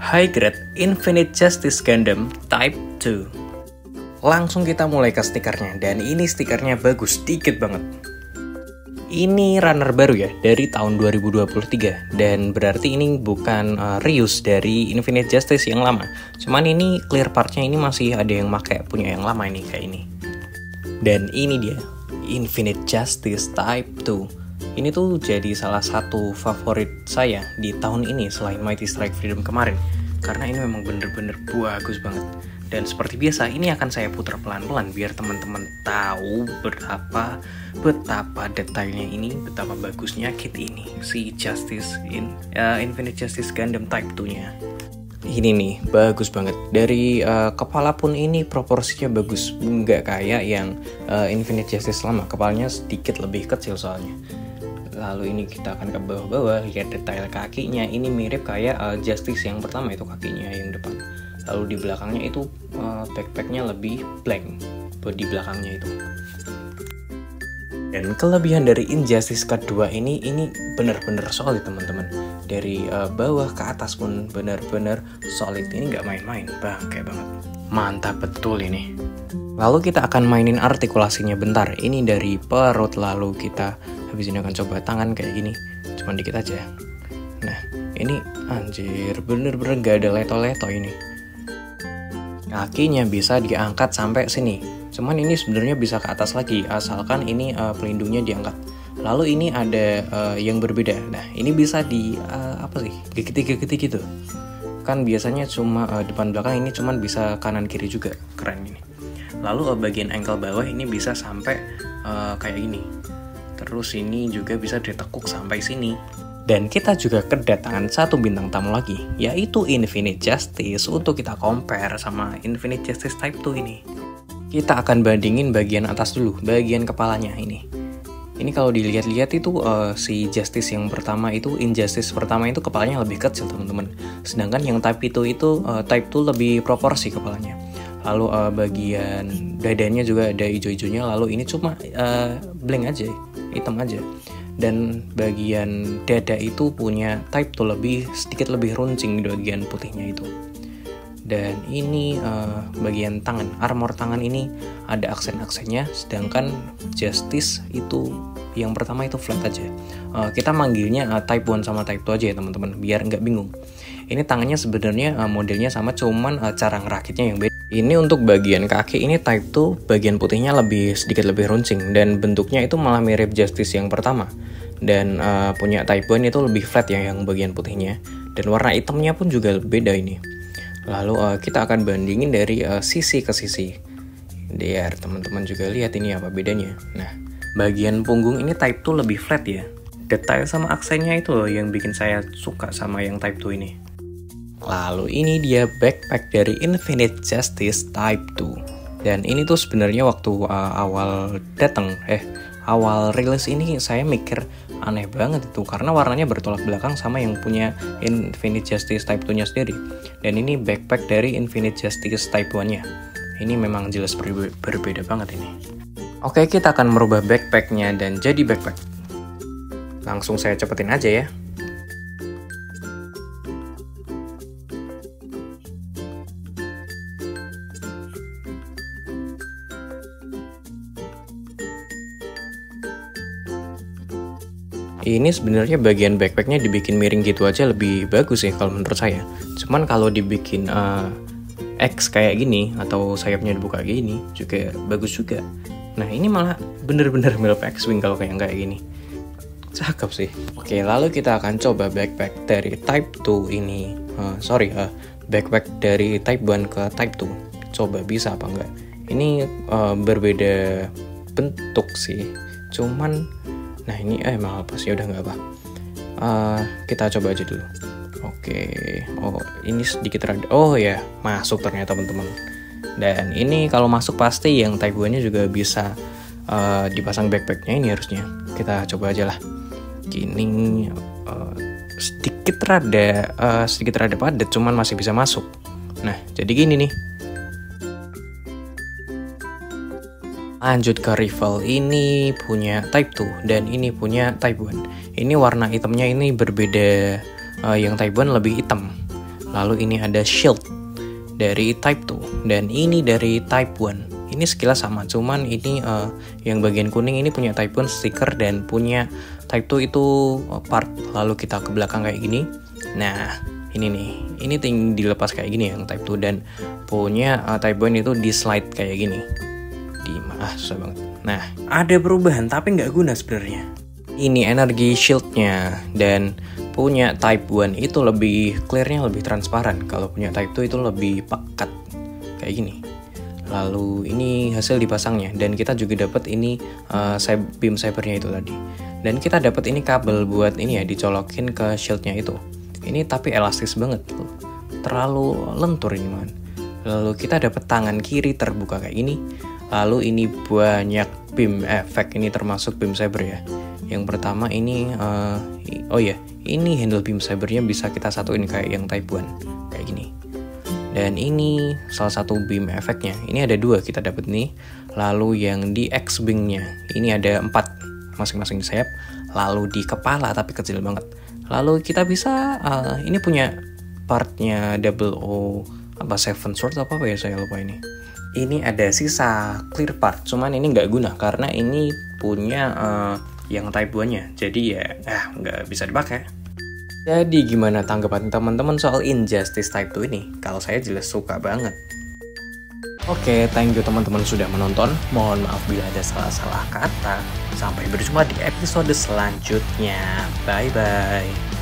High Grade Infinite Justice Gundam Type 2. Langsung kita mulai ke stikernya, dan ini stikernya bagus, dikit banget. Ini runner baru ya, dari tahun 2023, dan berarti ini bukan reuse dari Infinite Justice yang lama. Cuman ini clear partnya ini masih ada yang pakai punya yang lama ini kayak ini. Dan ini dia, Infinite Justice Type 2. Ini tuh jadi salah satu favorit saya di tahun ini selain Mighty Strike Freedom kemarin. Karena ini memang bener-bener bagus banget. Dan seperti biasa, ini akan saya putar pelan-pelan biar teman-teman tahu betapa detailnya ini, betapa bagusnya kit ini, si Infinite Justice Gundam Type 2-nya. Ini nih, bagus banget. Dari kepala pun ini proporsinya bagus, nggak kayak yang Infinite Justice lama. Kepalanya sedikit lebih kecil soalnya. Lalu ini kita akan ke bawah-bawah, lihat detail kakinya. Ini mirip kayak Justice yang pertama, itu kakinya yang depan. Lalu di belakangnya itu backpacknya lebih blank di belakangnya itu. Dan kelebihan dari Injustice kedua ini benar-benar solid teman-teman. Dari bawah ke atas pun benar-benar solid. Ini nggak main-main, bangke banget. Mantap betul ini. Lalu kita akan mainin artikulasinya bentar. Ini dari perut, lalu kita habis ini akan coba tangan kayak gini. Cuman dikit aja. Nah, ini anjir, bener-bener gak ada leto-leto ini. Kakinya bisa diangkat sampai sini. Cuman ini sebenarnya bisa ke atas lagi, asalkan ini pelindungnya diangkat. Lalu ini ada yang berbeda. Nah, ini bisa di gegiti-gegiti gitu. Kan biasanya cuma depan belakang, ini cuman bisa kanan kiri juga. Keren ini. Lalu bagian ankle bawah ini bisa sampai kayak gini. Terus ini juga bisa ditekuk sampai sini. Dan kita juga kedatangan satu bintang tamu lagi, yaitu Infinite Justice, untuk kita compare sama Infinite Justice Type 2 ini. Kita akan bandingin bagian atas dulu, bagian kepalanya ini. Ini kalau dilihat-lihat itu si Justice yang pertama itu, Injustice pertama itu kepalanya lebih kecil teman-teman. Sedangkan yang Type 2 itu Type 2 lebih proporsi kepalanya. Lalu bagian dadanya juga ada hijau-hijaunya, lalu ini cuma blank aja, hitam aja. Dan bagian dada itu punya Type 2 sedikit lebih runcing di bagian putihnya itu. Dan ini bagian tangan, armor tangan ini ada aksen-aksennya, sedangkan Justice itu yang pertama itu flat aja. Kita manggilnya Type 1 sama Type 2 aja ya teman-teman, biar nggak bingung. Ini tangannya sebenarnya modelnya sama, cuman cara ngerakitnya yang beda. Ini untuk bagian kaki, ini Type 2 bagian putihnya sedikit lebih runcing, dan bentuknya itu malah mirip Justice yang pertama. Dan punya Type 1 itu lebih flat ya yang bagian putihnya, dan warna hitamnya pun juga beda ini. Lalu kita akan bandingin dari sisi ke sisi, biar teman-teman juga lihat ini apa bedanya. Nah, bagian punggung ini Type 2 lebih flat ya. Detail sama aksennya itu loh yang bikin saya suka sama yang Type 2 ini. Lalu ini dia backpack dari Infinite Justice Type 2. Dan ini tuh sebenarnya waktu awal rilis ini saya mikir aneh banget itu, karena warnanya bertolak belakang sama yang punya Infinite Justice Type 2-nya sendiri. Dan ini backpack dari Infinite Justice Type 1-nya. Ini memang jelas berbeda banget ini. Oke, kita akan merubah backpacknya dan jadi backpack. Langsung saya cepetin aja ya. Ini sebenarnya bagian backpacknya dibikin miring gitu aja lebih bagus ya kalau menurut saya. Cuman kalau dibikin X kayak gini atau sayapnya dibuka gini juga bagus juga. Nah, ini malah bener-bener mirip X-Wing kalau kayak gini. Cakep sih. Oke, lalu kita akan coba backpack dari Type 2 ini. Backpack dari Type 1 ke Type 2. Coba bisa apa enggak. Ini berbeda bentuk sih. Cuman nah ini malah pas, ya udah nggak apa. Kita coba aja dulu. Oke. Oh, ini sedikit rada. Oh ya, masuk ternyata teman-teman. Dan ini kalau masuk pasti yang Type 1-nya juga bisa dipasang backpacknya ini harusnya. Kita coba aja lah. Gini sedikit rada padat, cuman masih bisa masuk. Nah, jadi gini nih. Lanjut ke rival, ini punya Type 2 dan ini punya Type 1. Ini warna hitamnya ini berbeda, yang Type 1 lebih hitam. Lalu ini ada shield dari type 2 dan ini dari type 1. Ini sekilas sama, cuman ini yang bagian kuning ini punya type 1 stiker dan punya type 2 itu part. Lalu kita ke belakang kayak gini. Nah, ini nih. Ini tinggal dilepas kayak gini yang type 2 dan punya type 1 itu di slide kayak gini. Susah banget. Nah, ada perubahan tapi nggak guna sebenarnya. Ini energi shieldnya dan punya type 1 itu lebih clearnya, lebih transparan. Kalau punya type 2 itu lebih pekat kayak gini. Lalu ini hasil dipasangnya dan kita juga dapat ini beam sabernya itu tadi. Dan kita dapat ini kabel buat ini ya dicolokin ke shieldnya itu. Ini tapi elastis banget tuh. Terlalu lentur ini man. Lalu kita dapat tangan kiri terbuka kayak gini. Lalu ini banyak beam effect, ini termasuk beam saber ya. Yang pertama ini ini handle beam sabernya bisa kita satuin kayak yang type 1 kayak gini. Dan ini salah satu beam efeknya. Ini ada 2 kita dapat nih. Lalu yang di X-wingnya ini ada 4 masing-masing di sayap. Lalu di kepala tapi kecil banget. Lalu kita bisa ini punya partnya double O seven sword apa ya, saya lupa ini. Ini ada sisa clear part, cuman ini nggak guna karena ini punya yang type 2-nya. Jadi ya nggak bisa dipakai. Jadi gimana tanggapan teman-teman soal Injustice Type 2 ini? Kalau saya jelas suka banget. Oke, thank you teman-teman sudah menonton. Mohon maaf bila ada salah-salah kata. Sampai berjumpa di episode selanjutnya. Bye-bye.